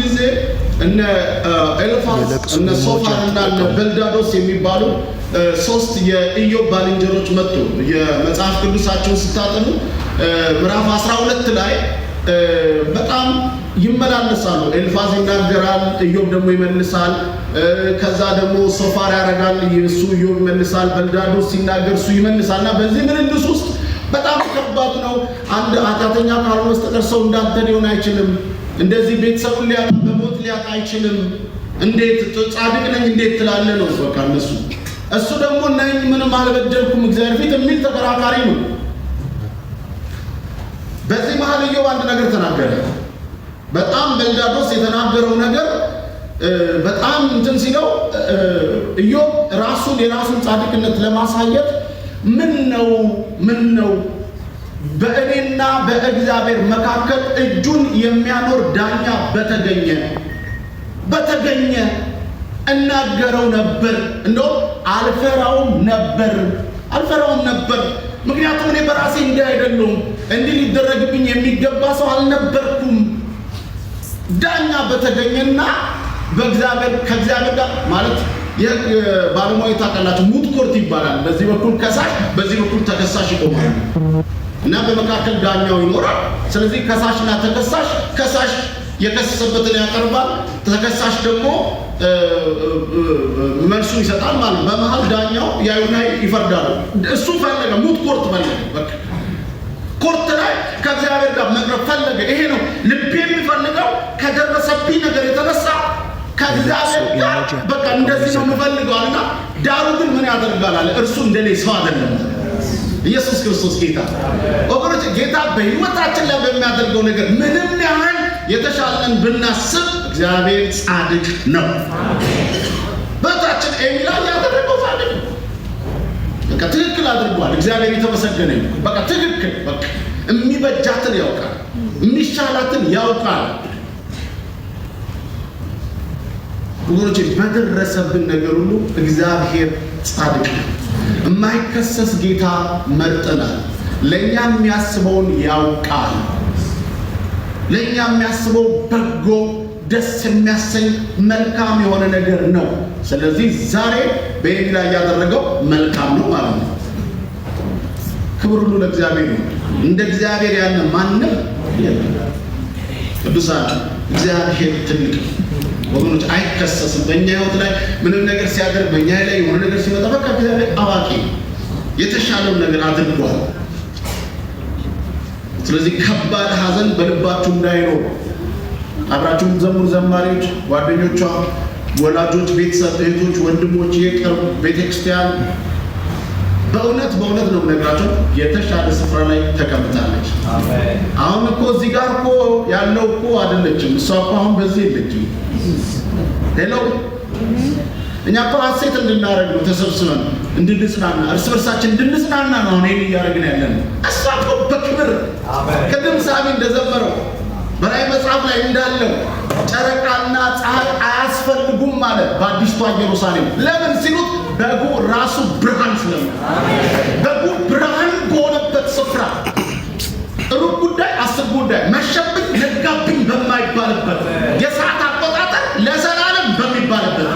ጊዜ እነ ኤልፋዝ እነ ሶፋርና እነ በልዳዶስ የሚባሉ ሶስት የኢዮብ ባልንጀሮች መጡ። የመጽሐፍ ቅዱሳቸውን ስታጠኑ ምዕራፍ 12 ላይ በጣም ይመላለሳሉ። ኤልፋዝ ይናገራል፣ ኢዮብ ደግሞ ይመልሳል። ከዛ ደግሞ ሶፋር ያረጋል፣ እሱ ኢዮብ ይመልሳል። በልዳዶስ ሲናገር እሱ ይመልሳልና በዚህ ምልልስ ውስጥ በጣም ከባድ ነው። አንድ ኃጢአተኛ ካልሆነ በስተቀር ሰው እንዳንተ ሊሆን አይችልም። እንደዚህ ቤተሰቡን ሊያጣ በሞት ሊያጣ አይችልም። እንዴት ጻድቅ ነኝ እንዴት ትላለህ ነው በቃ እነሱ። እሱ ደግሞ ነኝ ምንም አልበደልኩም እግዚአብሔር ፊት የሚል ተከራካሪ ነው። በዚህ መሃል ኢዮብ አንድ ነገር ተናገረ። በጣም በልዳዶስ የተናገረው ነገር በጣም እንትን ሲለው ኢዮብ የራሱን ጻድቅነት ለማሳየት ምን ነው በእኔና በእግዚአብሔር መካከል እጁን የሚያኖር ዳኛ በተገኘ እናገረው ነበር፣ እንደው አልፈራውም ነበር። ምክንያቱም እኔ በራሴ እንዲህ አይደለሁም፣ እንዲህ ሊደረግብኝ የሚገባ ሰው አልነበርኩም። ዳኛ በተገኘና ከእግዚአብሔር ጋር ማለት ባለሙያ ታውቃላችሁ፣ ሙት ኮርት ይባላል። በዚህ በኩል ከሳሽ፣ በዚህ በኩል ተከሳሽ ይቆማል እና በመካከል ዳኛው ይኖራል። ስለዚህ ከሳሽና ተከሳሽ፣ ከሳሽ የከሰሰበትን ያቀርባል፣ ተከሳሽ ደግሞ መልሱ ይሰጣል ማለት። በመሃል ዳኛው ያዩና ይፈርዳሉ። እሱ ፈለገ፣ ሙት ኮርት ፈለገ። በቃ ኮርት ላይ ከእግዚአብሔር ጋር መቅረብ ፈለገ። ይሄ ነው ልቤ የሚፈልገው ከደረሰብኝ ነገር የተነሳ ከእግዚአብሔር ጋር በቃ እንደዚህ ነው የምፈልገው አለና፣ ዳሩ ግን ምን ያደርጋል አለ፣ እርሱ እንደኔ ሰው አይደለም። ኢየሱስ ክርስቶስ ጌታ። ወገኖች ጌታ በህይወታችን ላይ በሚያደርገው ነገር ምንም ያህል የተሻለን ብናስብ እግዚአብሔር ጻድቅ ነው። በታችን ኤሚላ ያደረገው ጻድቅ ነው። በቃ ትክክል አድርጓል። እግዚአብሔር የተመሰገነ ነው። በቃ ትክክል፣ በቃ የሚበጃትን ያውቃል፣ የሚሻላትን ያውቃል። ወገኖች በደረሰብን ነገር ሁሉ እግዚአብሔር ጻድቅ ነው። የማይከሰስ ጌታ መርጠናል። ለእኛ የሚያስበውን ያውቃል። ለእኛ የሚያስበው በጎ ደስ የሚያሰኝ መልካም የሆነ ነገር ነው። ስለዚህ ዛሬ በኤሊ ላይ ያደረገው መልካም ነው ማለት ነው። ክብር ሁሉ ለእግዚአብሔር ነው። እንደ እግዚአብሔር ያለ ማንም የለም። ቅዱሳን እግዚአብሔር ትልቅ ወገኖች አይከሰስም። በእኛ ህይወት ላይ ምንም ነገር ሲያደርግ፣ በእኛ ላይ የሆነ ነገር ሲመጣ በቃ እግዚአብሔር አዋቂ የተሻለውን ነገር አድርጓል። ስለዚህ ከባድ ሐዘን በልባችሁ እንዳይኖር አብራችሁ ዘምሩ። ዘማሪዎች፣ ጓደኞቿ፣ ወላጆች፣ ቤተሰብ፣ እህቶች፣ ወንድሞች፣ የቅርብ ቤተክርስቲያን በእውነት ነው የምነግራቸው የተሻለ ስፍራ ላይ ተቀምጣለች። አሁን እኮ እዚህ ጋር እኮ ያለው እኮ አይደለችም። እሷ እኮ አሁን በዚህ የለችም። ሄሎ እኛ እኮ ሐሴት እንድናረግ ነው ተሰብስበን እንድንጽናና፣ እርስ በርሳችን እንድንጽናና ነው አሁን ይሄን እያደረግን ያለን። እሷ እኮ በክብር ቅድም ሳቢ እንደዘመረው በራዕይ መጽሐፍ ላይ እንዳለው ጨረቃና ፀሐይ አያስፈልጉም ማለት በአዲስቷ ኢየሩሳሌም። ለምን ሲሉት በጉ ራሱ ብርሃን ስለሆነ፣ በጉ ብርሃን በሆነበት ስፍራ ሩብ ጉዳይ አስር ጉዳይ መሸብኝ ነጋብኝ በማይባልበት የሰዓት አቆጣጠር ለዘላለም በሚባልበት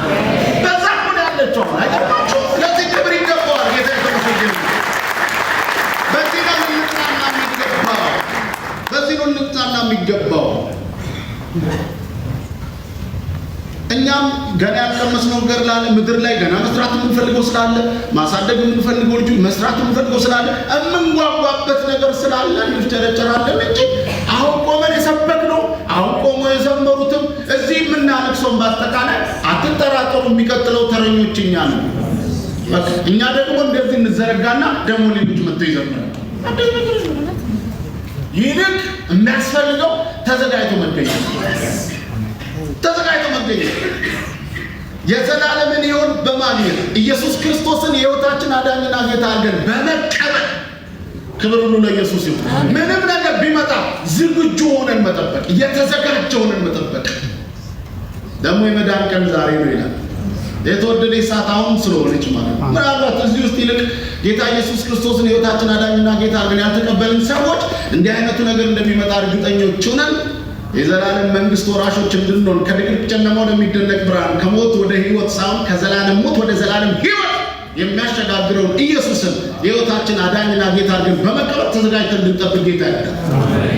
በዛ ሆነ ያለችው አይገባችሁ። ለዚህ ክብር ይገባዋል ጌታ የተመሰገነ። በዚህ ነው ልንጽናና የሚገባው፣ በዚህ ነው ልንጽናና የሚገባው። እኛም ገና ያልቀመስነው ነገር ላለ ምድር ላይ ገና መስራት የምንፈልገው ስላለ፣ ማሳደግ የምንፈልገው ልጅ መስራት የምንፈልገው ስላለ፣ የምንጓጓበት ነገር ስላለ እንፍጨረጨራለን እንጂ አሁን ቆመን የሰበክነው አሁን ቆሞ የዘመሩትም እዚህ የምናለቅሰውን በአጠቃላይ አትጠራጠሩ፣ የሚቀጥለው ተረኞች እኛ ነው። እኛ ደግሞ እንደዚህ እንዘረጋና ደግሞ ሌሎች መጥተው ይዘምራሉ። ይልቅ የሚያስፈልገው ተዘጋጅቶ መገኘት፣ የዘላለምን ሕይወት በማግኘት ኢየሱስ ክርስቶስን የሕይወታችን አዳኝና ጌታ አድርገን በመቀበል ክብር ሁሉ ለኢየሱስ ይሁን። ምንም ነገር ቢመጣ ዝግጁ ሆነን መጠበቅ፣ የተዘጋጀ ሆነን መጠበቅ። ደግሞ የመዳን ቀን ዛሬ ነው ይላል። የተወደደ ሰዓት አሁን ስለሆነች ማለት ነው። ምናልባት እዚህ ውስጥ ይልቅ ጌታ ኢየሱስ ክርስቶስን የሕይወታችን አዳኝና ጌታ አድርገን ያልተቀበልን ሰዎች እንዲህ አይነቱ ነገር እንደሚመጣ እርግጠኞች ሆነን የዘላለም መንግስት ወራሾች እንድንሆን ከድቅድቅ ጨለማ ወደሚደነቅ ብርሃን ከሞት ወደ ሕይወት ሳይሆን ከዘላለም ሞት ወደ ዘላለም ሕይወት የሚያሸጋግረውን ኢየሱስን ሕይወታችን አዳኝና ጌታ አድርገን በመቀበል ተዘጋጅተን እንድንጠብቅ ጌታ ያደርጋል።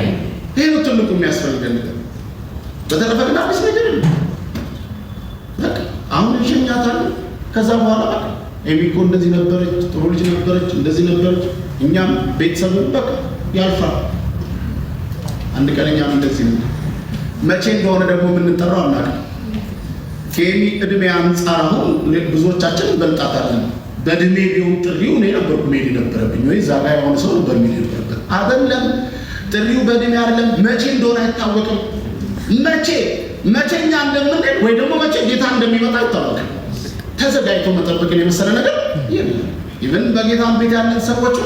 ይህ ነው ትልቁ የሚያስፈልገን ነገር። በተረፈ ግን አዲስ ነገር የለም። በቃ አሁን እንሸኛታለን። ከዛ በኋላ በቃ ኤሚኮ እንደዚህ ነበረች፣ ጥሩ ልጅ ነበረች፣ እንደዚህ ነበረች። እኛም ቤተሰብን በቃ ያልፋል። አንድ ቀን እኛም እንደዚህ ነው። መቼ እንደሆነ ደግሞ የምንጠራው አናውቅም። ከኤሚ እድሜ አንጻር አሁን ብዙዎቻችን እንበልጣታለን። በእድሜ ቢሆን ጥሪው እኔ ነበርኩ መሄድ የነበረብኝ ወይ እዛ ጋር የሆነ ሰው ነበር መሄድ የነበረበት አይደለም። ጥሪው በእድሜ አይደለም፣ መቼ እንደሆነ አይታወቅም። መቼኛ እንደምንሄድ ወይ ደግሞ መቼ ጌታ እንደሚመጣ አይታወቅም። ተዘጋጅቶ መጠበቅን የመሰለ ነገር የለም። ኢቨን በጌታ ቤት ያለን ሰዎች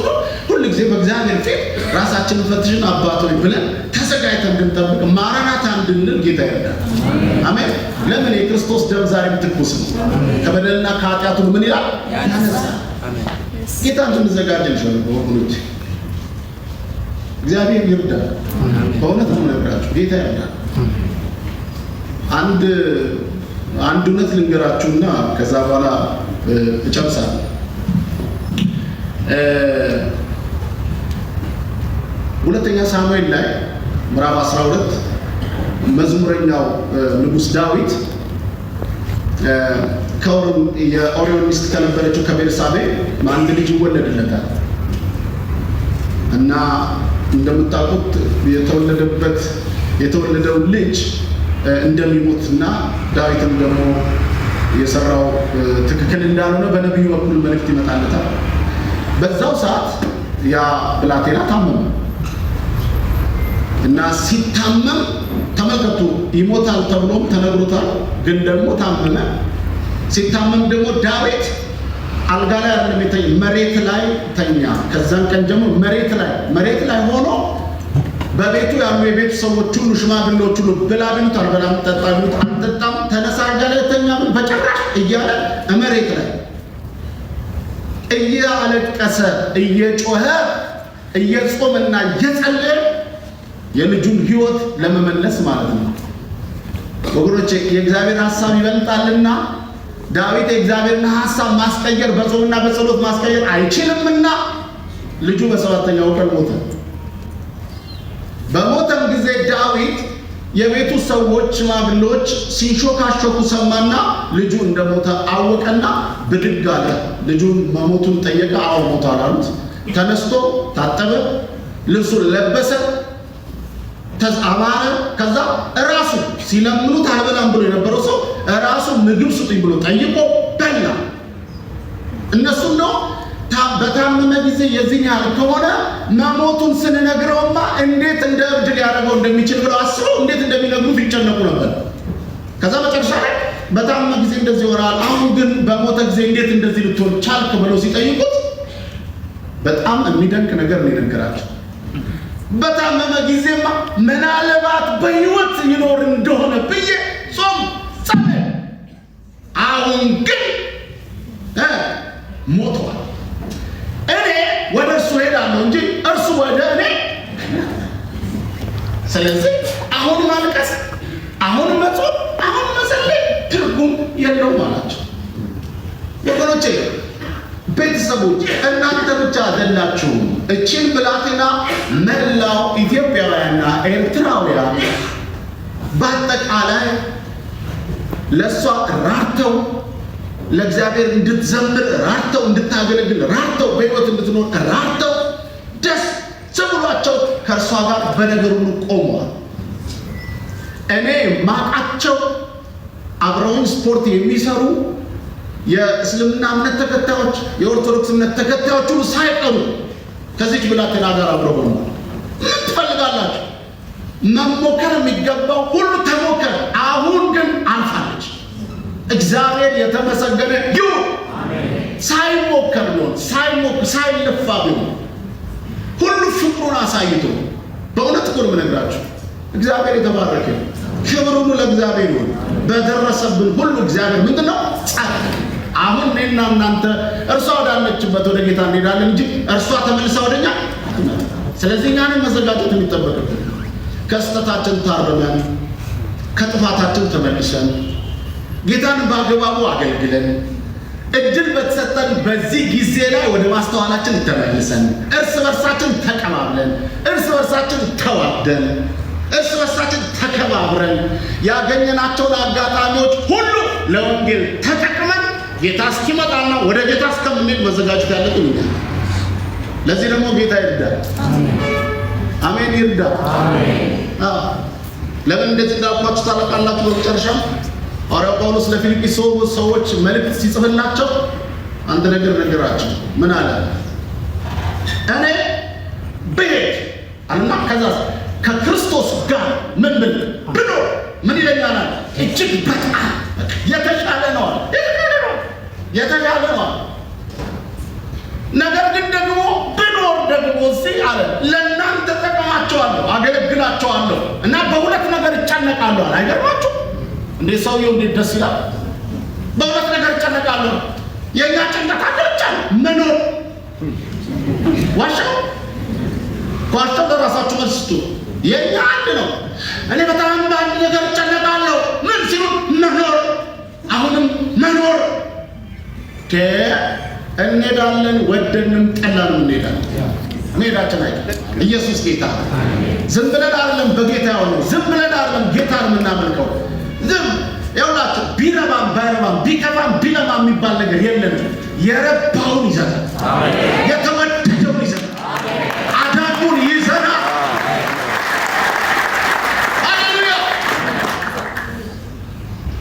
ሁሉ ጊዜ በእግዚአብሔር ፊት ራሳችንን ፈትሽን አባቶች ብለን ተዘጋጅተን እንድንጠብቅ ማራናታ እንድንል ጌታ ይረዳል። አሜን። ለምን? የክርስቶስ ደም ዛሬም ትኩስ ነው። ከበደልና ከኃጢአቱ ምን ይላል? ያነሳል። ጌታ እንድንዘጋጅ እንችላለን ወገኖች። እግዚአብሔር ይርዳል። በእውነት ነው የምነግራችሁ፣ ጌታ ይርዳል። አንድ እውነት ልንገራችሁና ከዛ በኋላ እጨርሳለሁ። ሁለተኛ ሳሙኤል ላይ ምዕራፍ 12 መዝሙረኛው ንጉሥ ዳዊት የኦሪዮን ሚስት ከነበረችው ከቤርሳቤ አንድ ልጅ ይወለድለታል እና እንደምታውቁት የተወለደው ልጅ እንደሚሞትና ዳዊትም ደግሞ የሰራው ትክክል እንዳልሆነ በነቢዩ በኩል መልእክት ይመጣለታል። በዛው ሰዓት ያ ብላቴና ታመመ እና ሲታመም ተመልከቱ፣ ይሞታል ተብሎም ተነግሮታል። ግን ደግሞ ታመመ። ሲታመም ደግሞ ዳዊት አልጋ ላይ አይደለም የተኛ፣ መሬት ላይ ተኛ። ከዛን ቀን ጀምሮ መሬት ላይ ሆኖ በቤቱ ያሉ የቤቱ ሰዎች ሁሉ ሽማግሌዎች ሁሉ ብላ ቢሉት አልበላም፣ ጠጣ ቢሉት አልጠጣም፣ ተነሳ አልጋ ላይ ተኛ ምን በጭራሽ እያለ መሬት ላይ እያለቀሰ እየጮኸ እየጾመና እየጸለየ የልጁን ሕይወት ለመመለስ ማለት ነው። ወገኖቼ የእግዚአብሔር ሐሳብ ይበልጣልና ዳዊት የእግዚአብሔርን ሐሳብ ማስቀየር በጾምና በጸሎት ማስቀየር አይችልምና ልጁ በሰባተኛው ቀን ሞተ። በሞተም ጊዜ ዳዊት የቤቱ ሰዎች ሽማግሌዎች ሲንሾካሾኩ ሰማና ልጁ እንደሞተ አወቀና ብድግ አለ። ልጁን መሞቱን ጠየቀ። አዎ ሞቷል አሉት። ተነስቶ ታጠበ፣ ልብሱን ለበሰ፣ ተዛማረ። ከዛ ራሱ ሲለምኑት አልበላም ብሎ የነበረው ሰው ራሱ ምግብ ስጡኝ ብሎ ጠይቆ በላ። እነሱ ነው በታመመ ጊዜ የዚህን ያህል ከሆነ መሞቱን ስንነግረውማ እንዴት እንደ እብድ ሊያደርገው እንደሚችል ብለው አስበው እንዴት እንደሚነግሩት ይጨነቁ ነበር። ከዛ መጨረሻ ላይ በታመመ ጊዜ እንደዚህ ይሆናል፣ አሁን ግን በሞተ ጊዜ እንዴት እንደዚህ ልትሆን ቻልክ ብለው ሲጠይቁት በጣም የሚደንቅ ነገር ነው የነገራቸው። በታመመ ጊዜማ ምናልባት በሕይወት ይኖር እንደሆነ ብዬ ጾም ጸለይኩ፣ አሁን ግን ሞቷል። እኔ ወደ እርሱ ሄዳለሁ እንጂ እርሱ ወደ እኔ። ስለዚህ አሁን ማልቀስ፣ አሁን መጾም፣ አሁን መጸለይ ትርጉም የለውም አላቸው። ወገኖቼ ቤተሰቦች እናንተ ብቻ አይደላችሁም። እቺን ብላቴና መላው ኢትዮጵያውያንና ኤርትራውያን በአጠቃላይ ለእሷ ራርተው ለእግዚአብሔር እንድትዘምር ራርተው እንድታገለግል ራርተው በሕይወት እንድትኖር ራርተው ደስ ብሏቸው ከእርሷ ጋር በነገር ሁሉ ቆመዋል። እኔ ማቃቸው አብረውን ስፖርት የሚሰሩ የእስልምና እምነት ተከታዮች፣ የኦርቶዶክስ እምነት ተከታዮች ሁሉ ሳይቀሩ ከዚች ብላቴና ጋር አብረው ሆነዋል። ምን ትፈልጋላችሁ? መሞከር የሚገባው ሁሉ ተሞከረ። አሁን ግን አልፋለች። እግዚአብሔር የተመሰገነ ይሁን። ሳይሞከር ቢሆን ሳይለፋ ቢሆን ሁሉ ፍቅሩን አሳይቶ በእውነት እኮ ነው የምነግራችሁ። እግዚአብሔር የተባረከ ነው። ክብር ሁሉ ለእግዚአብሔር ይሁን። በደረሰብን ሁሉ እግዚአብሔር ምንድነው ጻድቅ። አሁን እኔና እናንተ እርሷ ወዳለችበት ወደ ጌታ እንሄዳለን እንጂ እርሷ ተመልሳ ወደኛ። ስለዚህ እኛን መዘጋጀት የሚጠበቅብን ከስተታችን ታርመን ከጥፋታችን ተመልሰን ጌታን በአግባቡ አገልግለን እድል በተሰጠን በዚህ ጊዜ ላይ ወደ ማስተዋላችን ተመልሰን እርስ በርሳችን ተቀባብለን እርስ በርሳችን ተዋደን እርስ በርሳችን ተከባብረን ያገኘናቸውን አጋጣሚዎች ሁሉ ለወንጌል ተጠቅመን ጌታ እስኪመጣና ወደ ጌታ እስከምንሄድ መዘጋጀት ያለብን ነው። ለዚህ ደግሞ ጌታ ይርዳል። አሜን ይርዳል። ለምን እንደዚህ እንዳልኳችሁ ታውቃላችሁ? በመጨረሻ ሐዋርያው ጳውሎስ ለፊልጵስዩስ ሰዎች መልእክት ሲጽፍላቸው አንድ ነገር ነገራቸው። ምን አለ? እኔ ብሄድ አለና ከዛ ከክርስቶስ ጋር ምን ብኖር ምን ይለኛል? እጅግ በጣም የተሻለ ነው። ነገር ግን ደግሞ ብኖር ደግሞ እዚህ አለ ለእናንተ ጠቅማቸዋለሁ፣ አገለግላቸዋለሁ እና በሁለት ነገር እጨነቃለሁ አለ። አይገርማችሁ እንዴ? ሰውየው እንዴት ደስ ይላል! በሁለት ነገር እጨነቃለሁ። የእኛ ጭንቀት አገለጫል መኖር ዋሻው ለራሳችሁ መልስቱ። የእኛ አንድ ነው። እኔ በጣም በአንድ ነገር እጨነቃለሁ። ምን ሲሉ መኖር፣ አሁንም መኖር። እንሄዳለን፣ ወደንም ጠላንም እንሄዳለን። መሄዳችን አይደለም። ኢየሱስ ጌታ። ዝም ብለን አይደለም በጌታ ያለው፣ ዝም ብለን አይደለም ጌታን የምናመልከው። ዝም ያውላችሁ ቢረባም ባይረባም ቢከፋም ቢለማም የሚባል ነገር የለም። የረባውን ይዘናል፣ የተወደደውን ይዘናል፣ አዳሙን ይዘናል። ሃሌሉያ!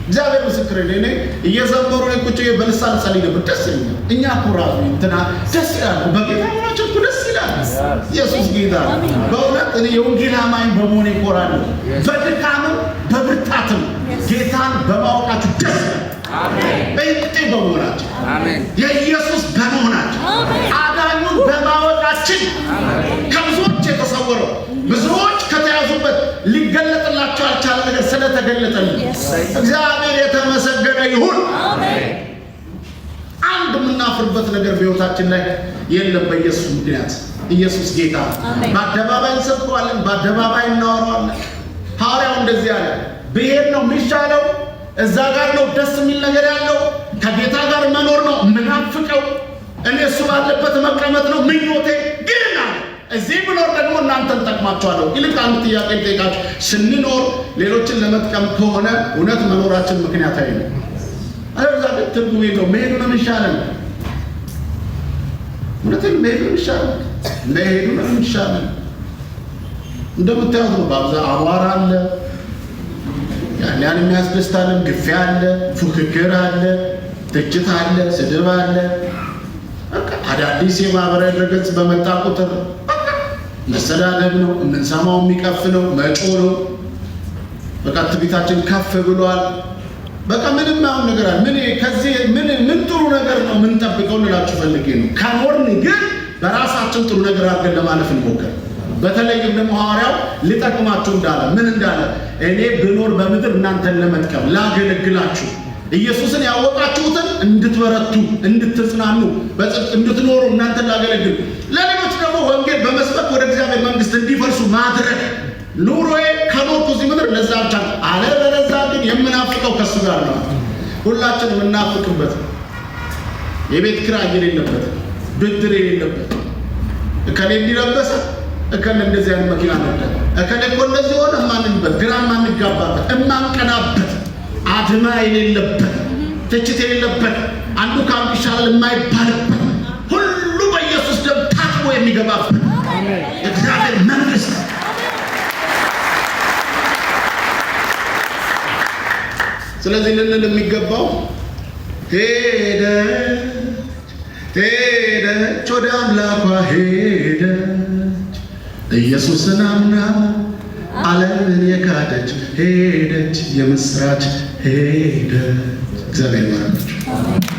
እግዚአብሔር ምስክር እኔ እየዘመሩ ነው ቁጭ በልሳን ጸልይ ነበር። ደስ ይላል። እኛ ኩራቱ እንትና ደስ ይላል። በጌታ ሆናችሁ ደስ ይላል። ኢየሱስ ጌታ። በእውነት እኔ የወንጌል አማኝ በመሆኔ እኮራለሁ። በድካምም በብርታትም ጌታን በማወቃችሁ ደስ ይላል። አሜን። በእንጤ በመሆናችሁ አሜን። የኢየሱስ በመሆናችሁ አዳኙን በማወቃችን ከብዙዎች የተሰወረው ብዙዎች ከተያዙበት ሊገለጥላቸው አልቻለ ነገር ስለተገለጠልን እግዚአብሔር የተመሰገነ ይሁን። አሜን። አንድ የምናፍርበት ነገር በሕይወታችን ላይ የለም። በኢየሱስ ምክንያት ኢየሱስ ጌታ። በአደባባይ እንሰብከዋለን፣ በአደባባይ እናወራዋለን። ሐዋርያው እንደዚህ አለ፣ ብሄድ ነው የሚሻለው፣ እዛ ጋር ነው ደስ የሚል ነገር ያለው፣ ከጌታ ጋር መኖር ነው ምናፍቀው፣ እኔ እሱ ባለበት መቀመጥ ነው ምኞቴ። ግን እዚህ ብኖር ደግሞ እናንተን ጠቅማችኋለሁ። ይልቅ አንድ ጥያቄ ልጠይቃችሁ። ስንኖር ሌሎችን ለመጥቀም ከሆነ እውነት መኖራችን ምክንያታዊ ነው? አለዛ ግን ትርጉም የለው። መሄዱ ነው የሚሻለን። እውነትን መሄዱ ነው የሚሻለን። መሄዱ ነው የሚሻለን። እንደምታዩት ነው። በአብዛ አቧራ አለ፣ ያን የሚያስደስታለን፣ ግፊያ አለ፣ ፉክክር አለ፣ ትችት አለ፣ ስድብ አለ። አዳዲስ የማህበራዊ ድረገጽ በመጣ ቁጥር መሰዳደብ ነው፣ የምንሰማው የሚቀፍ ነው፣ መጮ ነው። በቃ ትዕቢታችን ከፍ ብሏል። በቃ ምንም አሁን ነገር አለ። ከዚህ ምን ጥሩ ነገር ነው የምንጠብቀው ልላችሁ ፈልጌ ነው። ከኖርን ግን በራሳችን ጥሩ ነገር አድርገን ለማለፍ እንሞክር። በተለይም ደግሞ ሐዋርያው ሊጠቅማችሁ እንዳለ ምን እንዳለ፣ እኔ ብኖር በምድር እናንተን ለመጥቀም ላገለግላችሁ፣ ኢየሱስን ያወቃችሁትን እንድትበረቱ እንድትጽናኑ በጽድቅ እንድትኖሩ እናንተን ላገለግል፣ ለሌሎች ደግሞ ወንጌል በመስበክ ወደ እግዚአብሔር መንግስት እንዲፈልሱ ማድረግ ኑሮዬ ከኖርኩ እዚህ ምድር ለዛ ብቻ ነው። አለበለዛ ግን የምናፍቀው ከሱ ጋር ነው። ሁላችን የምናፍቅበት የቤት ኪራይ የሌለበት፣ ብድር የሌለበት፣ እከሌ እንዲለበሰ እከሌ እንደዚህ አይነት መኪና ነበር፣ እከሌ እኮ እንደዚህ ሆነ ማንንበት፣ ግራ ማንጋባበት፣ እማንቀናበት፣ አድማ የሌለበት፣ ትችት የሌለበት፣ አንዱ ከአንዱ ይሻላል የማይባልበት፣ ሁሉ በኢየሱስ ደም ታጥቦ የሚገባበት እግዚአብሔር መንግስት። ስለዚህ ልንል የሚገባው ሄደች ወደ አምላኳ ሄደች፣ ኢየሱስን አምና ዓለምን የካደች ሄደች፣ የምስራች ሄደች። እግዚአብሔር ይባርካችሁ።